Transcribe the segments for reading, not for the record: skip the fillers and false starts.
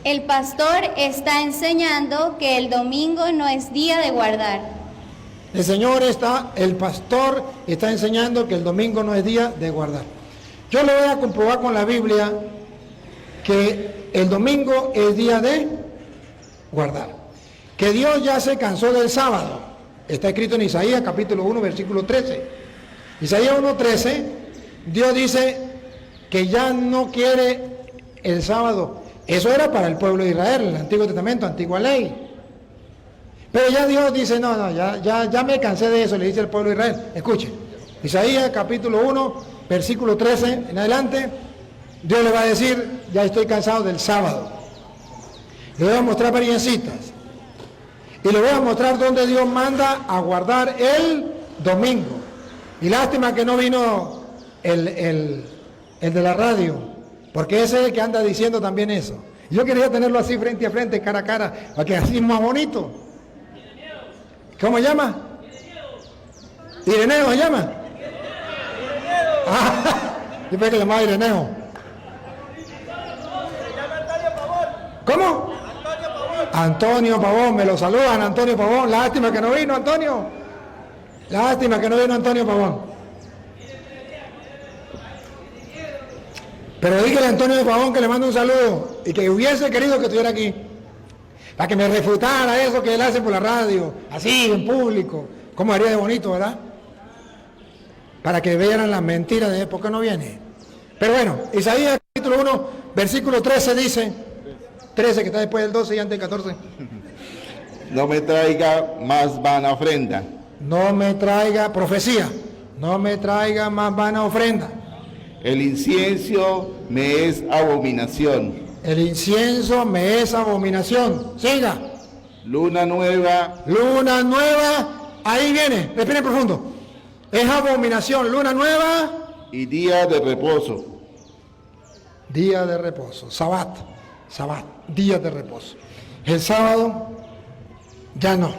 El pastor está enseñando que el domingo no es día de guardar. El pastor está enseñando que el domingo no es día de guardar. Yo le voy a comprobar con la Biblia que el domingo es día de guardar. Que Dios ya se cansó del sábado. Está escrito en Isaías capítulo 1, versículo 13. Isaías 1:13, Dios dice que ya no quiere el sábado. Eso era para el pueblo de Israel, en el Antiguo Testamento, antigua ley. Pero ya Dios dice, ya me cansé de eso, le dice al pueblo de Israel. Escuche, Isaías capítulo 1, versículo 13 en adelante, Dios le va a decir, ya estoy cansado del sábado. Le voy a mostrar varias citas. Y le voy a mostrar dónde Dios manda a guardar el domingo. Y lástima que no vino el de la radio, porque ese es el que anda diciendo también eso. Yo quería tenerlo así frente a frente, cara a cara, para que así es más bonito. ¿Cómo llama? Ireneo se llama. Yo pensé que llamaba Ireneo. ¿Cómo? Antonio Pavón, me lo saludan, Antonio Pavón. Lástima que no vino, Antonio. Lástima que no vino Antonio Pavón. Pero dígale a Antonio Pavón que le mando un saludo y que hubiese querido que estuviera aquí. Para que me refutara eso que él hace por la radio, así, en público. ¿Cómo haría de bonito, verdad? Para que vieran las mentiras de por qué no viene. Pero bueno, Isaías capítulo 1, versículo 13 dice, 13 que está después del 12 y antes del 14. No me traiga más vana ofrenda. No me traiga, profecía, no me traiga más vana ofrenda. El incienso me es abominación. El incienso me es abominación. Siga. Luna nueva. Luna nueva. Ahí viene. Respire profundo. Es abominación. Luna nueva. Y día de reposo. Día de reposo. Sabat. Sabat. Día de reposo. El sábado ya no.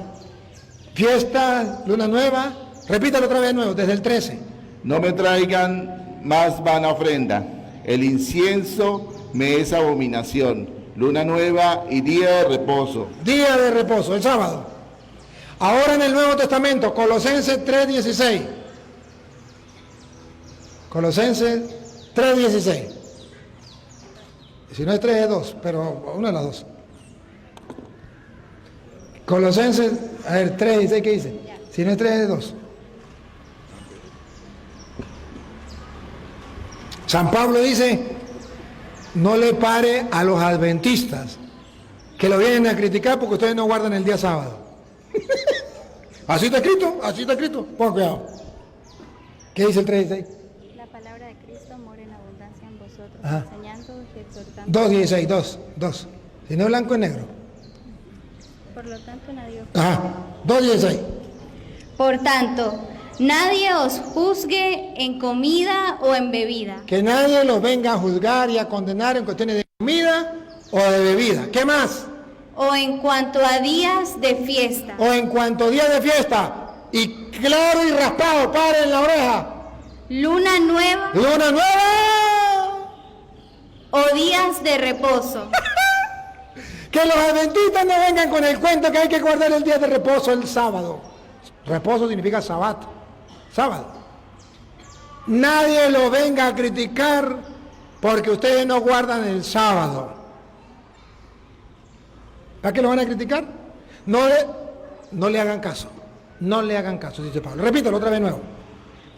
Fiesta, luna nueva. Repítalo otra vez de nuevo, desde el 13. No me traigan más vana ofrenda. El incienso me es abominación. Luna nueva y día de reposo. Día de reposo, el sábado. Ahora en el Nuevo Testamento, Colosenses 3:16. Colosenses 3:16. Si no es 3 es 2, pero una de las dos. Colosenses, a ver, 3:16, ¿qué dice? Si no es 3 es 2. San Pablo dice, no le pare a los adventistas que lo vienen a criticar porque ustedes no guardan el día sábado. Así está escrito, pongan cuidado. ¿Qué dice el 3:16? La palabra de Cristo mora en abundancia en vosotros, Ajá. enseñando y exhortando. 2:16, 2. Si no es blanco es negro. Por lo tanto, nadie os... Ajá, 2:16. Por tanto, nadie os juzgue en comida o en bebida. Que nadie los venga a juzgar y a condenar en cuestiones de comida o de bebida. ¿Qué más? O en cuanto a días de fiesta. O en cuanto a día de fiesta. Y claro y raspado, pare en la oreja. Luna nueva Luna nueva. o días de reposo. Que los adventistas no vengan con el cuento que hay que guardar el día de reposo el sábado. Reposo significa sabat. Sábado. Nadie lo venga a criticar porque ustedes no guardan el sábado. ¿Para qué lo van a criticar? No le hagan caso. No le hagan caso, dice Pablo. Repítalo otra vez nuevo.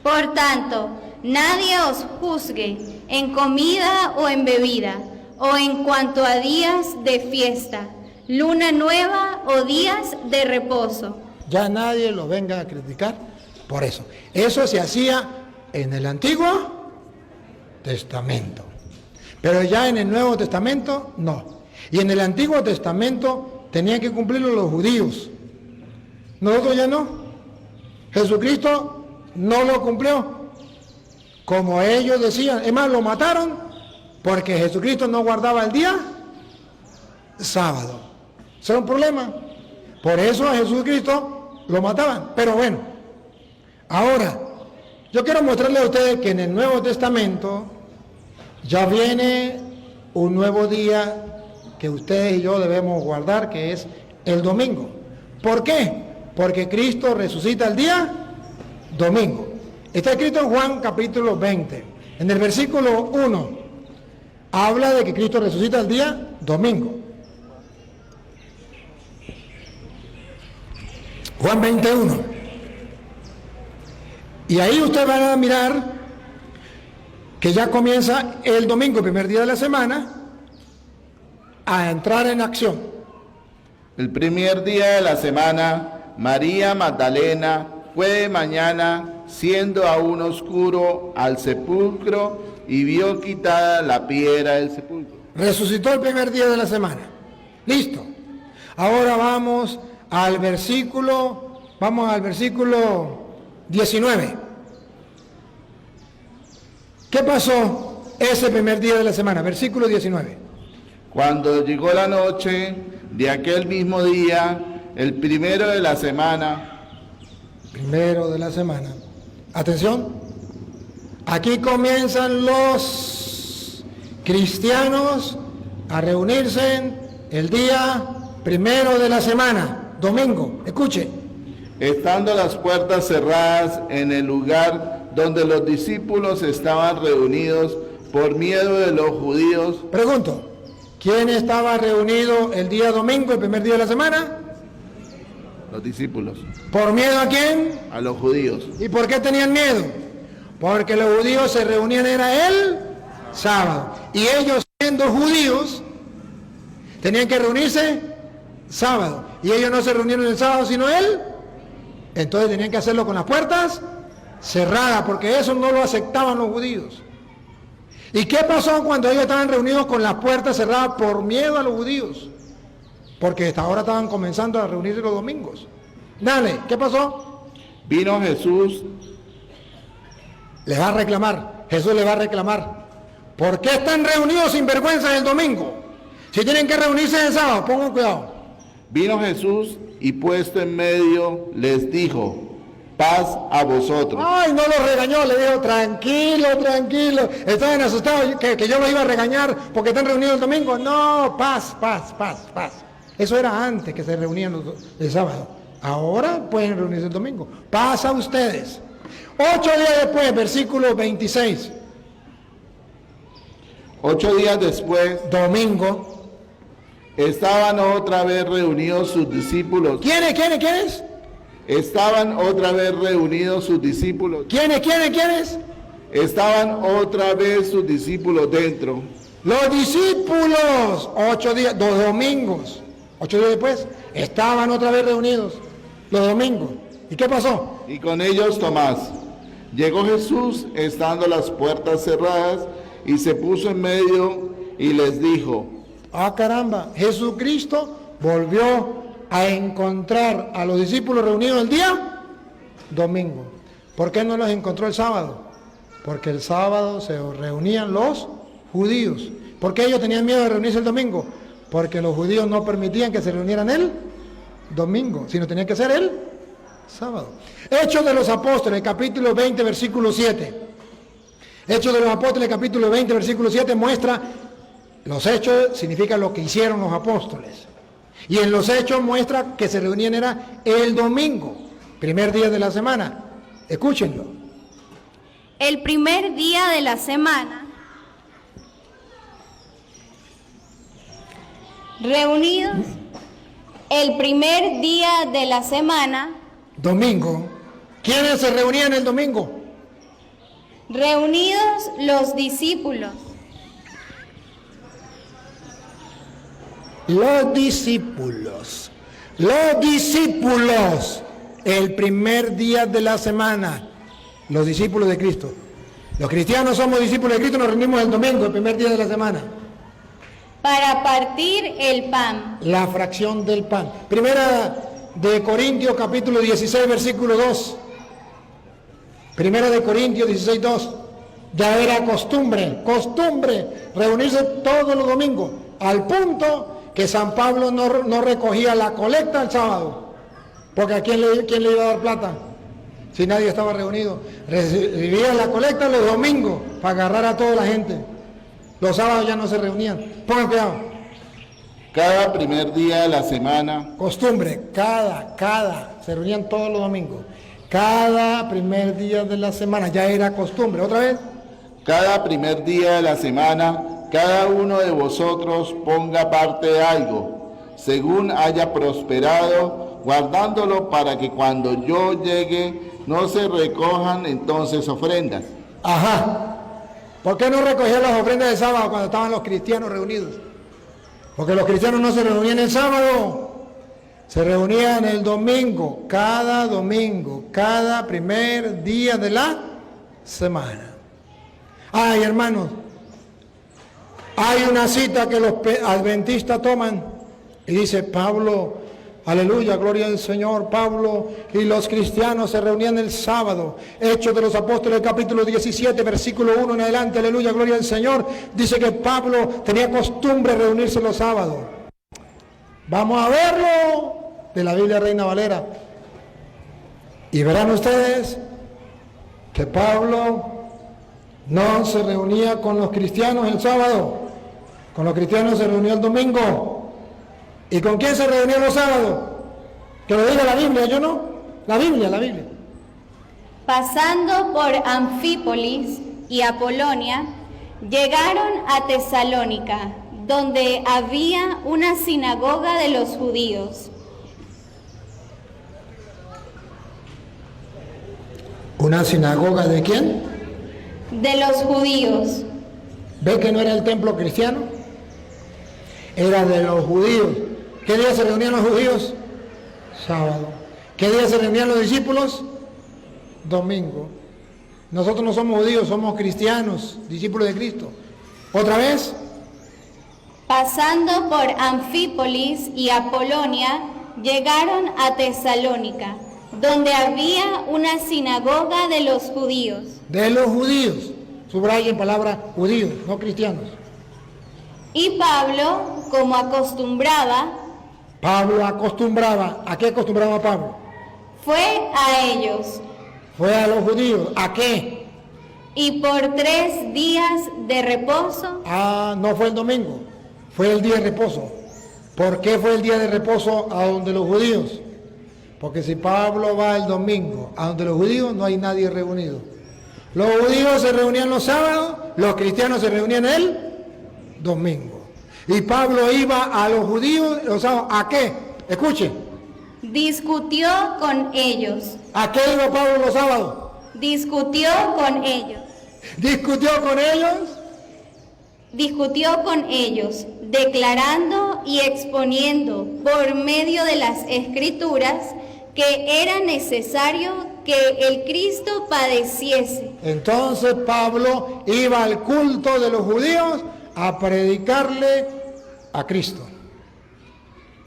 Por tanto, nadie os juzgue en comida o en bebida, o en cuanto a días de fiesta, luna nueva o días de reposo. Ya nadie lo venga a criticar por eso. Eso se hacía en el Antiguo Testamento. Pero ya en el Nuevo Testamento, no. Y en el Antiguo Testamento tenían que cumplirlo los judíos. Nosotros ya no. Jesucristo no lo cumplió. Como ellos decían. Es más, lo mataron porque Jesucristo no guardaba el día sábado. Ese era un problema. Por eso a Jesucristo lo mataban. Pero bueno, ahora, yo quiero mostrarles a ustedes que en el Nuevo Testamento ya viene un nuevo día que ustedes y yo debemos guardar, que es el domingo. ¿Por qué? Porque Cristo resucita el día domingo. Está escrito en Juan capítulo 20. En el versículo 1 habla de que Cristo resucita el día domingo. Juan 21. Y ahí ustedes van a mirar que ya comienza el domingo, el primer día de la semana, a entrar en acción. El primer día de la semana, María Magdalena fue de mañana, siendo aún oscuro, al sepulcro y vio quitada la piedra del sepulcro. Resucitó el primer día de la semana. Listo. Ahora vamos al versículo 19. ¿Qué pasó ese primer día de la semana? Versículo 19. Cuando llegó la noche de aquel mismo día, el primero de la semana. Primero de la semana. Atención. Aquí comienzan los cristianos a reunirse el día primero de la semana, domingo. Escuche. Estando las puertas cerradas en el lugar donde los discípulos estaban reunidos por miedo de los judíos. Pregunto, ¿quién estaba reunido el día domingo, el primer día de la semana? Los discípulos. ¿Por miedo a quién? A los judíos. ¿Y por qué tenían miedo? Porque los judíos se reunían era el sábado. Y ellos, siendo judíos, tenían que reunirse sábado. Y ellos no se reunieron el sábado, sino él. Entonces tenían que hacerlo con las puertas cerradas, porque eso no lo aceptaban los judíos. ¿Y qué pasó cuando ellos estaban reunidos con las puertas cerradas por miedo a los judíos? Porque hasta ahora estaban comenzando a reunirse los domingos. Dale, ¿qué pasó? Vino Jesús. Les va a reclamar, Jesús les va a reclamar. ¿Por qué están reunidos sin vergüenza el domingo? Si tienen que reunirse el sábado, pongan cuidado. Vino Jesús y puesto en medio les dijo: paz a vosotros. Ay, no los regañó, le dijo: tranquilo, tranquilo. Estaban asustados que yo los iba a regañar porque están reunidos el domingo. No, paz, paz, paz, paz. Eso era antes que se reunían el sábado. Ahora pueden reunirse el domingo. Paz a ustedes. 8 días después, versículo 26. 8 días después, Domingo. estaban otra vez reunidos sus discípulos. ¿Quiénes? Estaban otra vez reunidos sus discípulos. ¿Quiénes? Estaban otra vez sus discípulos dentro. Los discípulos. 8 días, 2 domingos. 8 días después, estaban otra vez reunidos. Los domingos. ¿Y qué pasó? Y con ellos Tomás. Llegó Jesús, estando las puertas cerradas, y se puso en medio y les dijo: Ah, caramba, Jesucristo volvió a encontrar a los discípulos reunidos el día domingo. ¿Por qué no los encontró el sábado? Porque el sábado se reunían los judíos. ¿Por qué ellos tenían miedo de reunirse el domingo? Porque los judíos no permitían que se reunieran el domingo, sino tenía que ser el sábado. Hechos de los Apóstoles, capítulo 20, versículo 7. Hechos de los Apóstoles, capítulo 20, versículo 7 muestra, los hechos significan lo que hicieron los apóstoles. Y en los hechos muestra que se reunían era el domingo, primer día de la semana. Escúchenlo. El primer día de la semana, reunidos, el primer día de la semana, domingo. ¿Quiénes se reunían el domingo? reunidos los discípulos. Los discípulos, el primer día de la semana, los discípulos de Cristo. Los cristianos somos discípulos de Cristo, nos reunimos el domingo, el primer día de la semana. Para partir el pan. La fracción del pan. Primera de Corintios capítulo 16, versículo 2. Primera de Corintios 16, 2. Ya era costumbre reunirse todos los domingos, al punto que San Pablo no recogía la colecta el sábado, porque ¿a quién le iba a dar plata? Si nadie estaba reunido. Recibía la colecta los domingos para agarrar a toda la gente. Los sábados ya no se reunían. Pongan cuidado. Cada primer día de la semana, Costumbre, se reunían todos los domingos. Cada primer día de la semana, ya era costumbre. ¿Otra vez? cada primer día de la semana, cada uno de vosotros ponga aparte de algo, según haya prosperado, guardándolo para que cuando yo llegue no se recojan entonces ofrendas. Ajá. ¿Por qué no recogían las ofrendas de sábado cuando estaban los cristianos reunidos? Porque los cristianos no se reunían el sábado, se reunían el domingo, cada primer día de la semana. Ay, hermanos, hay una cita que los adventistas toman y dice Pablo, aleluya, gloria al Señor, Pablo y los cristianos se reunían el sábado. Hechos de los Apóstoles, capítulo 17, versículo 1 en adelante, aleluya, gloria al Señor. Dice que Pablo tenía costumbre de reunirse los sábados. Vamos a verlo de la Biblia Reina Valera. Y verán ustedes que Pablo no se reunía con los cristianos el sábado, con los cristianos se reunía el domingo. ¿Y con quién se reunía los sábados? Que lo diga la Biblia, yo no. La Biblia. Pasando por Anfípolis y Apolonia, llegaron a Tesalónica, donde había una sinagoga de los judíos. ¿Una sinagoga de quién? De los judíos. ¿Ve que no era el templo cristiano? Era de los judíos. ¿Qué día se reunían los judíos? Sábado. ¿Qué día se reunían los discípulos? Domingo. Nosotros no somos judíos, somos cristianos, discípulos de Cristo. ¿Otra vez? Pasando por Anfípolis y Apolonia, llegaron a Tesalónica, donde había una sinagoga de los judíos. De los judíos. Subrayen palabra judíos, no cristianos. Y Pablo, como acostumbraba, ¿a qué acostumbraba Pablo? fue a ellos. Fue a los judíos. ¿A qué? Y por 3 días de reposo. No fue el domingo, fue el día de reposo. ¿Por qué fue el día de reposo a donde los judíos? Porque si Pablo va el domingo a donde los judíos, no hay nadie reunido. Los judíos se reunían los sábados, los cristianos se reunían el domingo. Y Pablo iba a los judíos los sábados. ¿A qué? Escuche. Discutió con ellos. ¿A qué iba Pablo los sábados? Discutió con ellos. ¿Discutió con ellos? Discutió con ellos, declarando y exponiendo por medio de las Escrituras que era necesario que el Cristo padeciese. Entonces Pablo iba al culto de los judíos a predicarle a Cristo.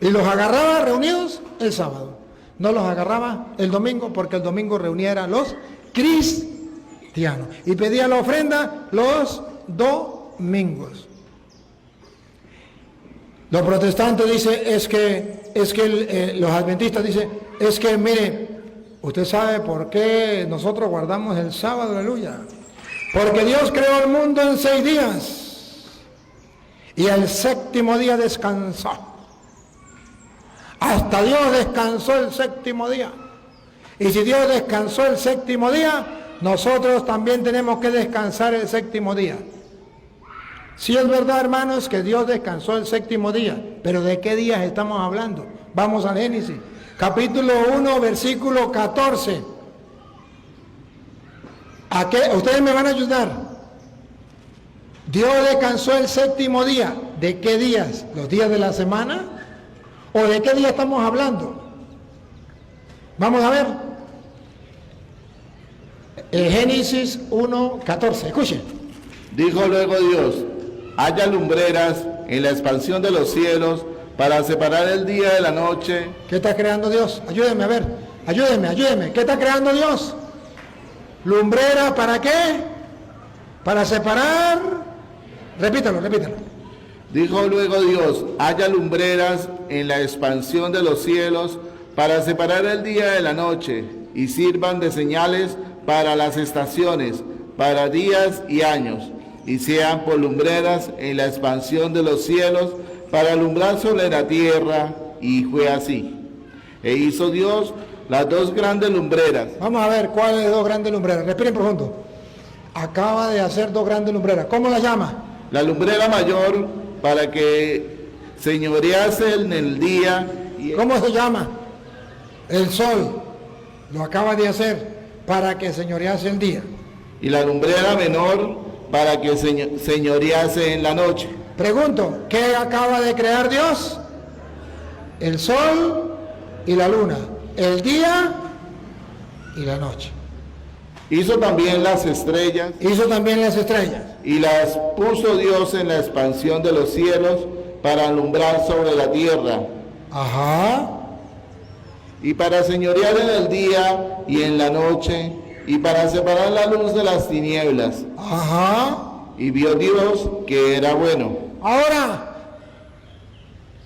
Y los agarraba reunidos el sábado. No los agarraba el domingo, porque el domingo reuniera a los cristianos. Y pedía la ofrenda los domingos. Los protestantes dicen, los adventistas dicen, mire, usted sabe por qué nosotros guardamos el sábado, aleluya. Porque Dios creó el mundo en 6 días y el 7º día descansó. Hasta Dios descansó el 7º día. Y si Dios descansó el 7º día, nosotros también tenemos que descansar el 7º día. Sí es verdad, hermanos, que Dios descansó el 7º día, pero ¿de qué días estamos hablando? Vamos al Génesis, capítulo 1, versículo 14. ¿A qué? Ustedes me van a ayudar. Dios descansó el 7º día. ¿De qué días? ¿Los días de la semana? ¿O de qué día estamos hablando? Vamos a ver. Génesis 1, 14. Escuchen. Dijo luego Dios: haya lumbreras en la expansión de los cielos para separar el día de la noche. ¿Qué está creando Dios? Ayúdenme a ver. Ayúdenme. ¿Qué está creando Dios? Lumbreras, ¿para qué? Para separar. Repítalo. Dijo luego Dios: haya lumbreras en la expansión de los cielos para separar el día de la noche, y sirvan de señales para las estaciones, para días y años, y sean por lumbreras en la expansión de los cielos para alumbrar sobre la tierra, y fue así. E hizo Dios las dos grandes lumbreras. Vamos a ver cuáles dos grandes lumbreras. Respiren profundo. Acaba de hacer dos grandes lumbreras. ¿Cómo las llama? La lumbrera mayor para que señorease en el día. ¿Cómo se llama? El sol. Lo acaba de hacer para que señorease el día. Y la lumbrera menor para que señorease en la noche. Pregunto, ¿qué acaba de crear Dios? El sol y la luna, el día y la noche. Hizo también las estrellas. Hizo también las estrellas. Y las puso Dios en la expansión de los cielos para alumbrar sobre la tierra. Ajá. Y para señorear en el día y en la noche, y para separar la luz de las tinieblas. Ajá. Y vio Dios que era bueno. Ahora,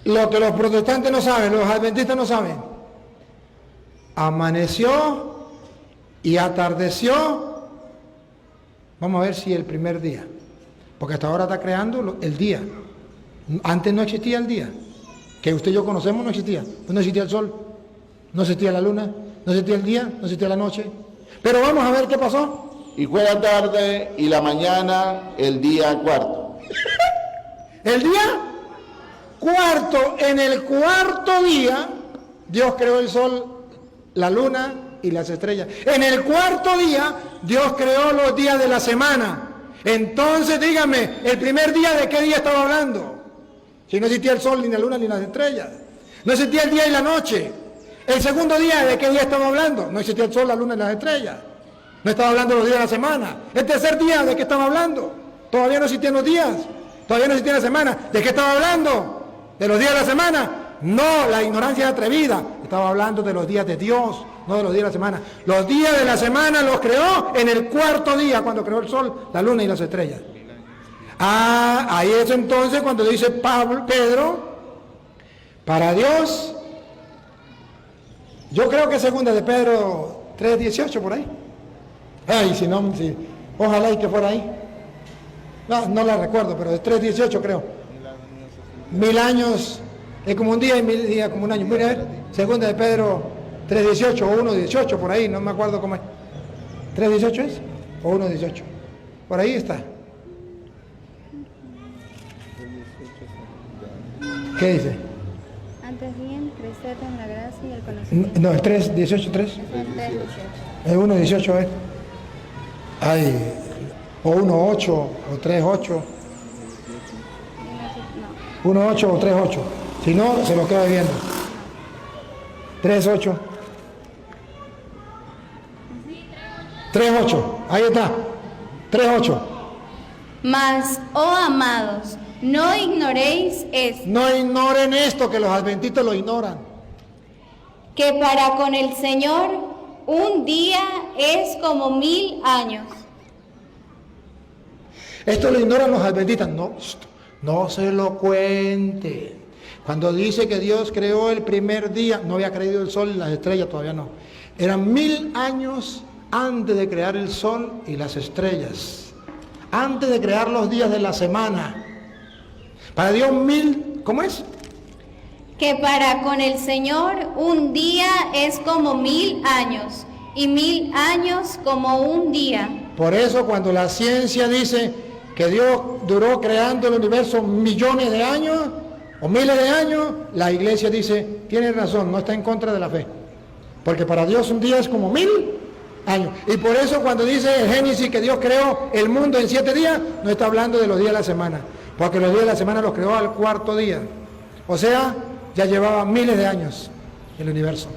lo que los protestantes no saben, los adventistas no saben. Amaneció y atardeció. Vamos a ver si el primer día. Porque hasta ahora está creando el día. Antes no existía el día. Que usted y yo conocemos no existía. No existía el sol, no existía la luna, no existía el día, no existía la noche. Pero vamos a ver qué pasó. Y fue la tarde y la mañana, el día cuarto. El día cuarto, en el cuarto día, Dios creó el sol, la luna y las estrellas. En el cuarto día, Dios creó los días de la semana. Entonces, dígame, ¿el primer día de qué día estaba hablando? Si no existía el sol, ni la luna, ni las estrellas. No existía el día y la noche. El segundo día, ¿de qué día estaba hablando? No existía el sol, la luna y las estrellas. No estaba hablando de los días de la semana. El tercer día, ¿de qué estaba hablando? Todavía no existían los días. Todavía no existía la semana. ¿De qué estaba hablando? ¿De los días de la semana? No, la ignorancia es atrevida. Estaba hablando de los días de Dios, no de los días de la semana. Los días de la semana los creó en el cuarto día, cuando creó el sol, la luna y las estrellas. Ah, ahí es entonces cuando dice Pedro, para Dios, yo creo que segunda de Pedro 3:18 por ahí. Ay, si no, ojalá y que fuera ahí. No la recuerdo, pero es 3:18 creo. 1000 años es como un día y 1000 días como un año. Mira, a ver, segunda de Pedro 3:18 o 1:18 por ahí, no me acuerdo cómo es. ¿3:18 es? ¿O 1:18? Por ahí está. ¿Qué dice? Antes bien, crecer en la gracia y el conocimiento. No, es 3:18, 3. Es 1:18, ¿eh? Ay, o 1:8 o 3:8. 1:8 o 3:8. Si no, se lo queda viendo. 3:8. 3:8. Ahí está. 3:8. Mas, oh amados, no ignoréis esto, No ignoren esto, que los adventistas lo ignoran. que para con el Señor un día es como 1000 años. Esto lo ignoran los adventistas. No se lo cuente. Cuando dice que Dios creó el primer día, no había creado el sol y las estrellas, todavía no. Eran 1000 años antes de crear el sol y las estrellas. Antes de crear los días de la semana. Para Dios 1000, ¿cómo es? Que para con el Señor un día es como 1000 años, y 1000 años como un día. Por eso cuando la ciencia dice que Dios duró creando el universo millones de años o miles de años, la iglesia dice, tiene razón, no está en contra de la fe. Porque para Dios un día es como 1000 años. Y por eso cuando dice en Génesis que Dios creó el mundo en 7 días, no está hablando de los días de la semana. Porque los días de la semana los creó al cuarto día. O sea, ya llevaba miles de años el universo,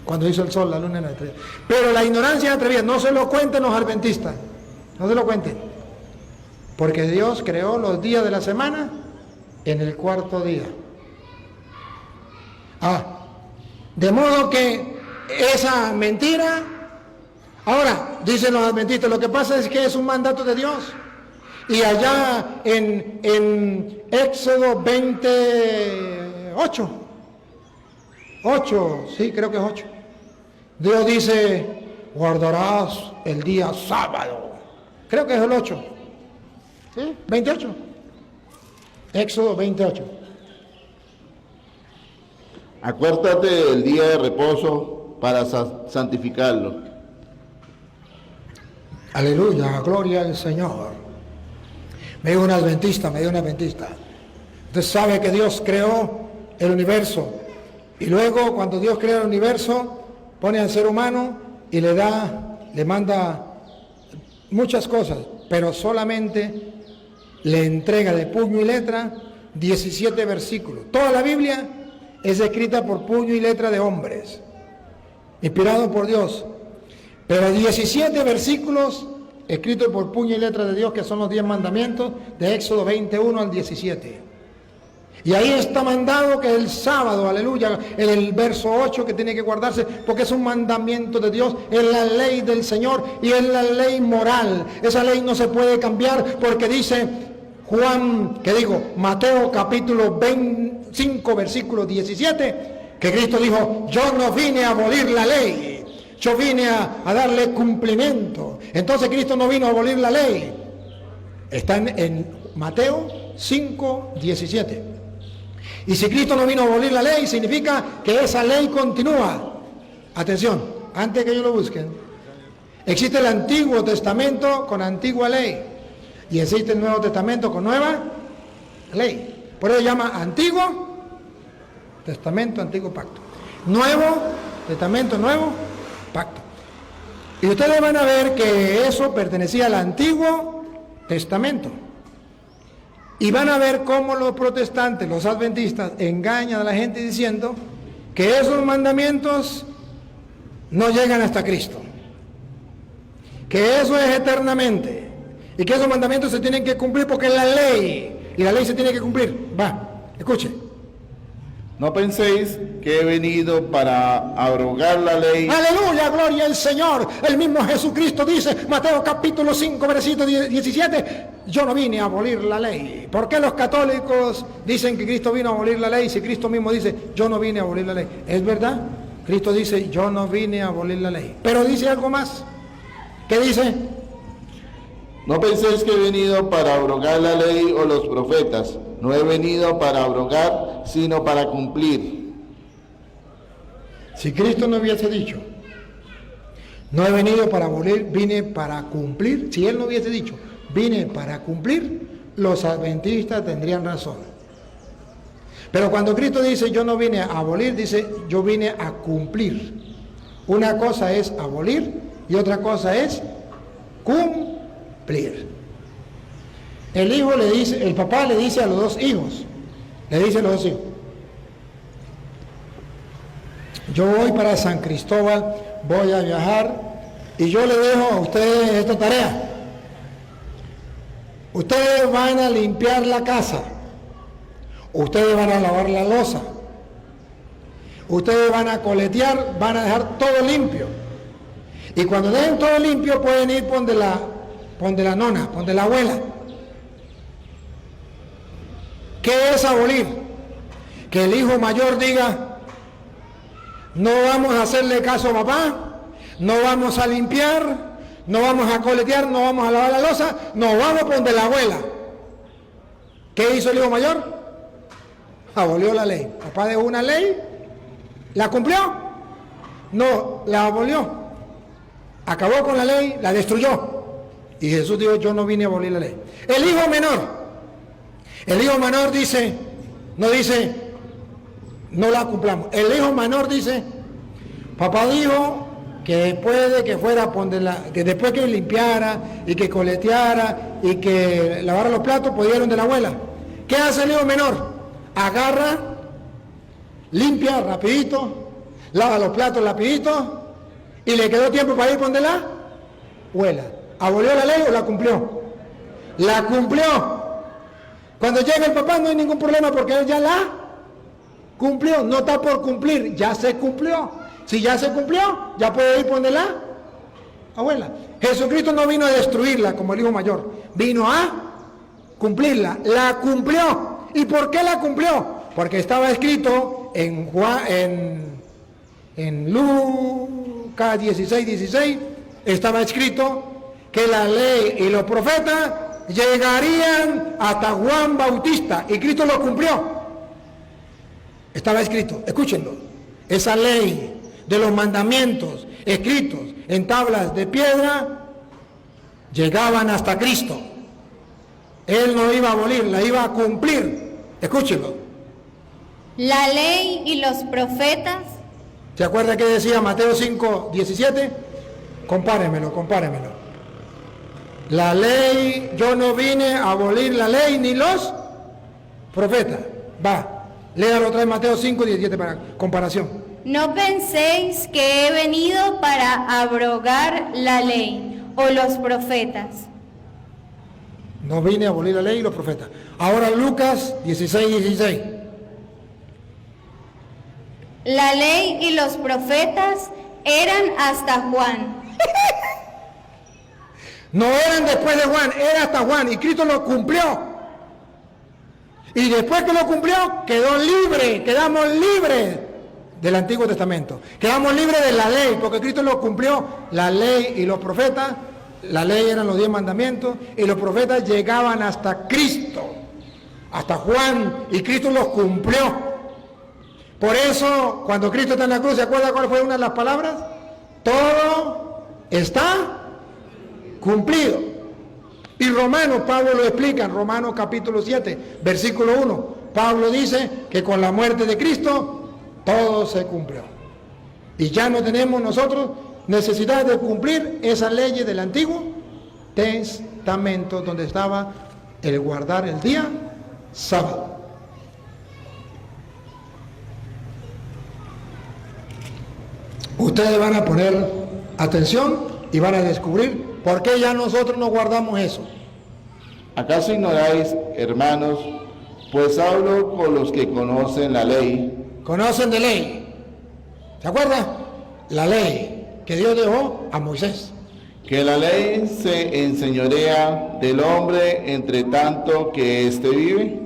cuando hizo el sol, la luna y la estrella. Pero la ignorancia es atrevida, no se lo cuenten los adventistas, no se lo cuenten. Porque Dios creó los días de la semana en el cuarto día. De modo que esa mentira, ahora, dicen los adventistas, lo que pasa es que es un mandato de Dios. Y allá en Éxodo 28, 8, sí, creo que es 8. Dios dice, guardarás el día sábado. Creo que es el 8. ¿Sí? 28. Éxodo 28. Acuérdate del día de reposo para santificarlo. Aleluya, gloria al Señor. Me dio una adventista. Usted sabe que Dios creó el universo. Y luego, cuando Dios crea el universo, pone al ser humano y le manda muchas cosas, pero solamente le entrega de puño y letra 17 versículos. Toda la Biblia es escrita por puño y letra de hombres, inspirado por Dios. Pero 17 versículos escritos por puño y letra de Dios, que son los 10 mandamientos de Éxodo 21 al 17. Y ahí está mandado que el sábado, aleluya, en el verso 8, que tiene que guardarse, porque es un mandamiento de Dios, es la ley del Señor y es la ley moral. Esa ley no se puede cambiar porque dice Mateo capítulo 25, versículo 17, que Cristo dijo, yo no vine a abolir la ley, yo vine a darle cumplimiento. Entonces Cristo no vino a abolir la ley. Está en Mateo 5, 17. Y si Cristo no vino a abolir la ley, significa que esa ley continúa. Atención, antes que ellos lo busquen. Existe el Antiguo Testamento con antigua ley. Y existe el Nuevo Testamento con nueva ley. Por eso se llama Antiguo Testamento, Antiguo Pacto. Nuevo Testamento, Nuevo Pacto. Y ustedes van a ver que eso pertenecía al Antiguo Testamento. Y van a ver cómo los protestantes, los adventistas, engañan a la gente diciendo que esos mandamientos no llegan hasta Cristo, que eso es eternamente y que esos mandamientos se tienen que cumplir porque es la ley y la ley se tiene que cumplir. Escuche. No penséis que he venido para abrogar la ley. Aleluya, gloria al Señor. El mismo Jesucristo dice, Mateo capítulo 5, versículo 17, yo no vine a abolir la ley. ¿Por qué los católicos dicen que Cristo vino a abolir la ley si Cristo mismo dice, yo no vine a abolir la ley? ¿Es verdad? Cristo dice, yo no vine a abolir la ley. Pero dice algo más. ¿Qué dice? No penséis que he venido para abrogar la ley o los profetas. No he venido para abrogar, sino para cumplir. Si Cristo no hubiese dicho, no he venido para abolir, vine para cumplir. Si Él no hubiese dicho, vine para cumplir, los adventistas tendrían razón. Pero cuando Cristo dice, yo no vine a abolir, dice, yo vine a cumplir. Una cosa es abolir y otra cosa es cumplir. El papá le dice a los dos hijos, yo voy para San Cristóbal, voy a viajar y yo le dejo a ustedes esta tarea. Ustedes van a limpiar la casa, ustedes van a lavar la loza, ustedes van a coletear, van a dejar todo limpio. Y cuando dejen todo limpio pueden ir donde la nona, donde la abuela. ¿Qué es abolir? Que el hijo mayor diga, no vamos a hacerle caso a papá, no vamos a limpiar, no vamos a coletear, no vamos a lavar la loza, nos vamos por donde la abuela. ¿Qué hizo el hijo mayor? Abolió la ley. Papá dejó una ley, ¿la cumplió? No, la abolió. Acabó con la ley, la destruyó. Y Jesús dijo, yo no vine a abolir la ley. El hijo menor dice, no la cumplamos. El hijo menor dice, papá dijo que después de que fuera, que después que limpiara y que coleteara y que lavara los platos, pudieron de la abuela. ¿Qué hace el hijo menor? Agarra, limpia rapidito, lava los platos rapidito y le quedó tiempo para ir donde la abuela. ¿Abolió la ley o la cumplió? La cumplió. Cuando llega el papá no hay ningún problema porque él ya la cumplió. No está por cumplir, ya se cumplió. Si ya se cumplió, ya puede ir por donde la abuela. Jesucristo no vino a destruirla como el hijo mayor, vino a cumplirla. La cumplió. ¿Y por qué la cumplió? Porque estaba escrito en Lucas 16, estaba escrito que la ley y los profetas llegarían hasta Juan Bautista, y Cristo lo cumplió. Estaba escrito, escúchenlo, esa ley de los mandamientos escritos en tablas de piedra llegaban hasta Cristo. Él no iba a abolir, la iba a cumplir. Escúchenlo. La ley y los profetas. ¿Se acuerda que decía Mateo 5:17? Compáremelo. La ley, yo no vine a abolir la ley ni los profetas. Va, léalo otra vez Mateo 5:17 para comparación. No penséis que he venido para abrogar la ley o los profetas. No vine a abolir la ley y los profetas. Ahora Lucas 16:16. La ley y los profetas eran hasta Juan. No eran después de Juan, era hasta Juan, y Cristo lo cumplió. Y después que lo cumplió, quedó libre, quedamos libres del Antiguo Testamento. Quedamos libres de la ley, porque Cristo lo cumplió. La ley y los profetas, la ley eran los 10 mandamientos, y los profetas llegaban hasta Cristo, hasta Juan, y Cristo los cumplió. Por eso, cuando Cristo está en la cruz, ¿se acuerda cuál fue una de las palabras? Todo está cumplido. Y Romanos, Pablo lo explica en Romanos capítulo 7, versículo 1. Pablo dice que con la muerte de Cristo, todo se cumplió. Y ya no tenemos nosotros necesidad de cumplir esas leyes del Antiguo Testamento, donde estaba el guardar el día sábado. Ustedes van a poner atención y van a descubrir por qué ya nosotros no guardamos eso. ¿Acaso ignoráis, hermanos, pues hablo con los que conocen la ley? Conocen de ley. ¿Se acuerdan? La ley que Dios dejó a Moisés. Que la ley se enseñorea del hombre entre tanto que éste vive.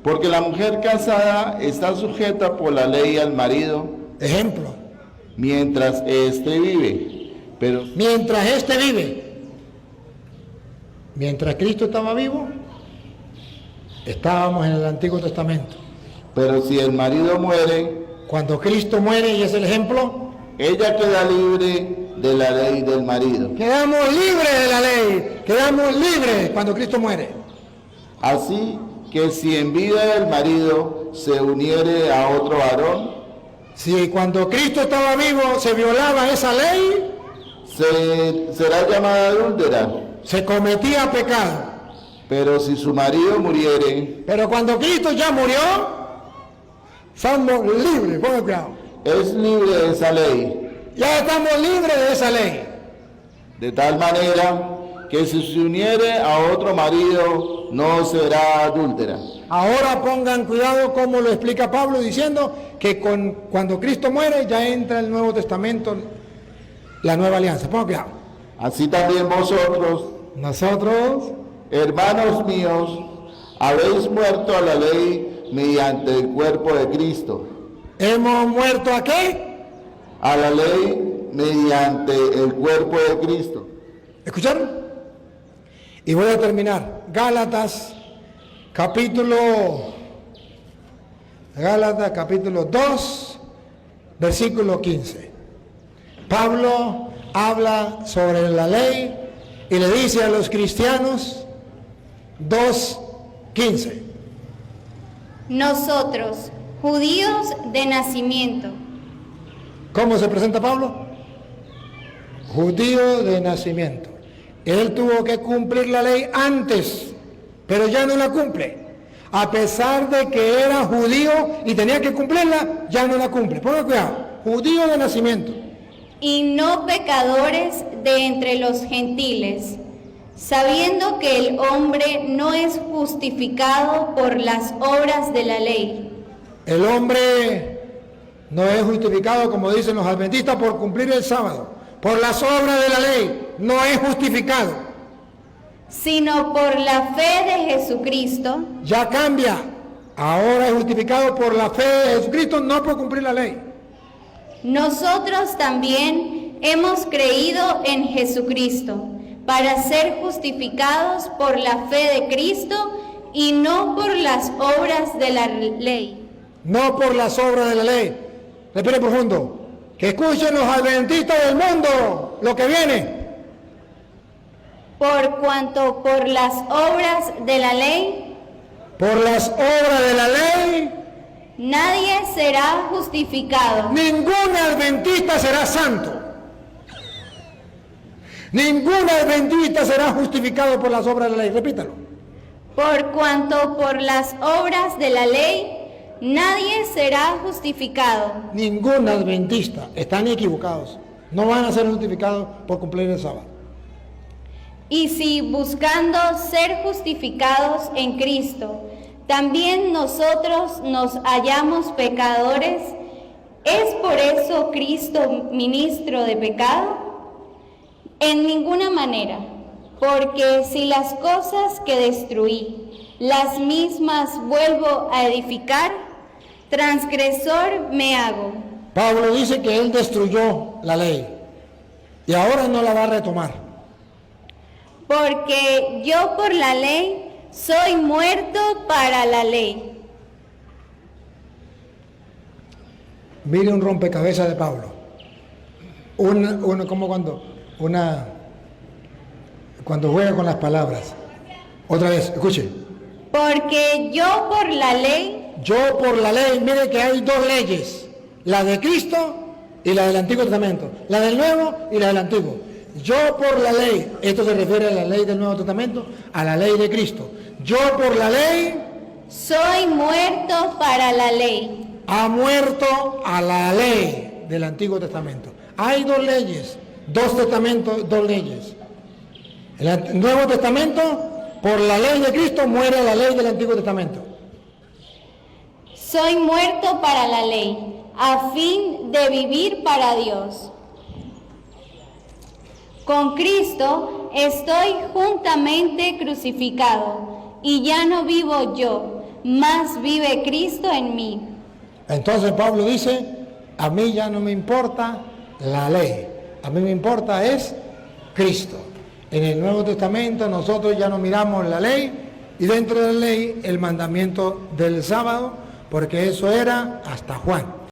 Porque la mujer casada está sujeta por la ley al marido. Ejemplo. Mientras éste vive. Pero mientras éste vive. Mientras Cristo estaba vivo, estábamos en el Antiguo Testamento. Pero si el marido muere, cuando Cristo muere, y es el ejemplo, ella queda libre de la ley del marido. Quedamos libres de la ley, quedamos libres cuando Cristo muere. Así que si en vida el marido se uniere a otro varón, si cuando Cristo estaba vivo se violaba esa ley, será llamada adúltera. Se cometía pecado. Pero si su marido muriere, pero cuando Cristo ya murió, somos libres, pongan cuidado. Es libre de esa ley. Ya estamos libres de esa ley. De tal manera que si se uniere a otro marido, no será adúltera. Ahora pongan cuidado cómo lo explica Pablo, diciendo que cuando Cristo muere ya entra el Nuevo Testamento, la nueva alianza. Pongan cuidado. Así también vosotros, nosotros, hermanos míos, habéis muerto a la ley mediante el cuerpo de Cristo. ¿Hemos muerto a qué? A la ley mediante el cuerpo de Cristo. ¿Escucharon? Y voy a terminar. Gálatas capítulo 2, versículo 15. Pablo habla sobre la ley y le dice a los cristianos 2:15. Nosotros, judíos de nacimiento. ¿Cómo se presenta Pablo? Judío de nacimiento. Él tuvo que cumplir la ley antes, pero ya no la cumple. A pesar de que era judío y tenía que cumplirla, ya no la cumple. Ponga cuidado, judío de nacimiento. Y no pecadores de entre los gentiles, sabiendo que el hombre no es justificado por las obras de la ley. El hombre no es justificado, como dicen los adventistas, por cumplir el sábado. Por las obras de la ley no es justificado. Sino por la fe de Jesucristo. Ya cambia. Ahora es justificado por la fe de Jesucristo, no por cumplir la ley. Nosotros también hemos creído en Jesucristo para ser justificados por la fe de Cristo y no por las obras de la ley. no por las obras de la ley. Respire profundo. Que escuchen los adventistas del mundo lo que viene. Por cuanto por las obras de la ley, Por las obras de la ley, nadie será justificado. ningún adventista será santo. Ningún adventista será justificado por las obras de la ley. Repítalo. Por cuanto por las obras de la ley, nadie será justificado. Ningún adventista. Están equivocados. No van a ser justificados por cumplir el sábado. Y si buscando ser justificados en Cristo, también nosotros nos hallamos pecadores, ¿es por eso Cristo ministro de pecado? En ninguna manera, porque si las cosas que destruí, las mismas vuelvo a edificar, transgresor me hago. Pablo dice que él destruyó la ley y ahora no la va a retomar. Porque yo por la ley soy muerto para la ley. Mire un rompecabezas de Pablo. Cuando juega con las palabras. Otra vez, escuche. Porque yo por la ley, Yo por la ley, mire que hay dos leyes. La de Cristo y la del Antiguo Testamento. La del Nuevo y la del Antiguo. Yo por la ley, esto se refiere a la ley del Nuevo Testamento, a la ley de Cristo. Yo por la ley soy muerto para la ley. ha muerto a la ley del Antiguo Testamento. Hay dos leyes, dos testamentos, dos leyes. El Nuevo Testamento, por la ley de Cristo, muere la ley del Antiguo Testamento. Soy muerto para la ley, a fin de vivir para Dios. Con Cristo estoy juntamente crucificado, y ya no vivo yo, mas vive Cristo en mí. Entonces Pablo dice, a mí ya no me importa la ley, a mí me importa es Cristo. En el Nuevo Testamento nosotros ya no miramos la ley y dentro de la ley el mandamiento del sábado, porque eso era hasta Juan.